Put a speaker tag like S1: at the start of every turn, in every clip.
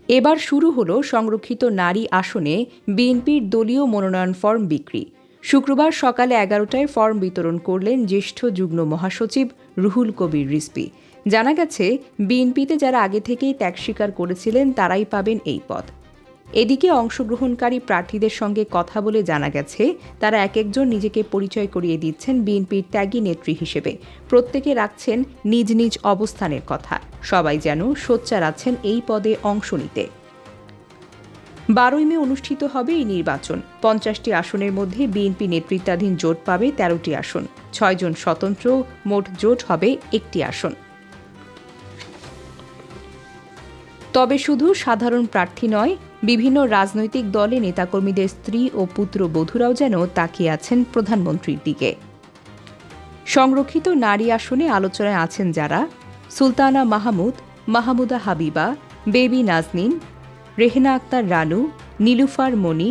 S1: এবার শুরু হলো সংরক্ষিত নারী আসনে বিএনপির দলীয় মনোনয়ন ফরম বিক্রি। শুক্রবার সকালে 11টায় ফরম বিতরণ করলেন জ্যেষ্ঠ যুগ্ম মহাসচিব রুহুল কবির রিজভী। জানা গেছে, বিএনপিতে যারা আগে থেকেই ত্যাগ স্বীকার করেছিলেন তারাই পাবেন এই পদ। এদিকে অংশগ্রহণকারী প্রার্থীদের সঙ্গে কথা বলে জানা গেছে, তারা এক একজন নিজেকে পরিচয় করিয়ে দিচ্ছেন বিএনপির ত্যাগী নেত্রী হিসেবে। প্রত্যেকে রাখছেন নিজ নিজ অবস্থানের কথা। সবাই যেন সোচ্চার আছেন এই পদে অংশ নিতে। 12ই মে অনুষ্ঠিত হবে এই নির্বাচন। 50টি আসনের মধ্যে বিএনপি নেতৃত্বাধীন জোট পাবে 13টি আসন। 6 জন স্বতন্ত্র, মোট জোট হবে 1টি আসন। তবে শুধু সাধারণ প্রার্থী নয়, বিভিন্ন রাজনৈতিক দলে নেতাকর্মীদের স্ত্রী ও পুত্রবধূরাও যেন তাকিয়ে আছেন প্রধানমন্ত্রীর দিকে। সংরক্ষিত নারী আসনে আলোচনায় আছেন যারা: সুলতানা মাহমুদ, মাহমুদা হাবিবা, বেবি নাজনীন, রেহেনা আক্তার রানু, নীলুফার মনি,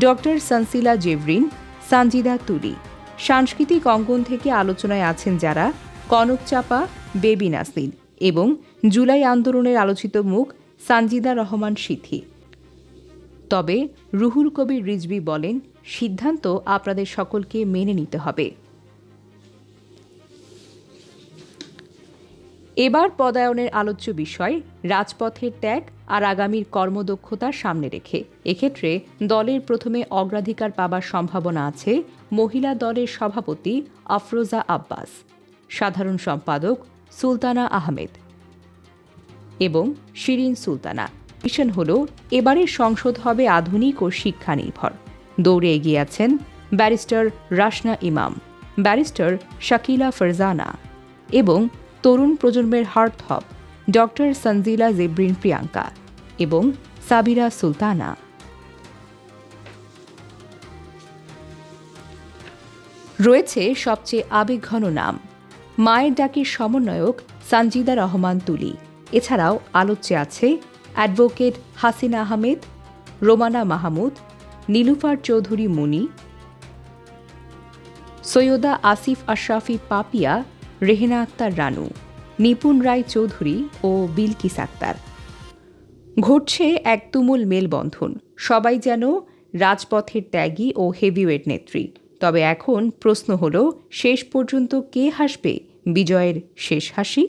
S1: ডক্টর সানসিলা জেভরিন, সানজিদা তুলি। সাংস্কৃতিক অঙ্গন থেকে আলোচনায় আছেন যারা: কনক চাপা, বেবি নাজনীন এবং জুলাই আন্দোলনের আলোচিত মুখ সানজিদা রহমান সিথি। তবে রুহুল কবির রিজভী বলেন, সিদ্ধান্ত আপনাদের সকলকে মেনে নিতে হবে। এবার পদায়নের আলোচ্য বিষয় রাজপথের ত্যাগ আর আগামীর কর্মদক্ষতার সামনে রেখে। এক্ষেত্রে দলের প্রথমে অগ্রাধিকার পাবার সম্ভাবনা আছে মহিলা দলের সভাপতি আফরোজা আব্বাস, সাধারণ সম্পাদক সুলতানা আহমেদ এবং শিরিন সুলতানা। মিশন হল, এবারের সংসদ হবে আধুনিক ও শিক্ষা নির্ভর। দৌড়ে এগিয়ে আছেন ব্যারিস্টার রাশনা ইমাম, ব্যারিস্টার শাকিলা ফারজানা এবং তরুণ প্রজন্মের হার্টথ্রব ডক্টর সানজিলা জেব্রিন প্রিয়াঙ্কা এবং সাবিরা সুলতানা। রয়েছে সবচেয়ে আবেগঘন নাম, মায়ের ডাকের সমন্বয়ক সানজিদা রহমান তুলি। এছাড়াও আলোচ্যে আছে অ্যাডভোকেট হাসিনা আহমেদ, রোমানা মাহমুদ, নীলুফার চৌধুরী মুনি, সৈয়দা আসিফ আশরাফি পাপিয়া, রেহেনা আক্তার রানু, নিপুণ রায় চৌধুরী ও বিলকিস আক্তার। ঘটছে এক তুমুল মেলবন্ধন। সবাই যেন রাজপথের ত্যাগী ও হেভিওয়েট নেত্রী। তবে এখন প্রশ্ন হল, শেষ পর্যন্ত কে হাসবে বিজয়ের শেষ হাসি?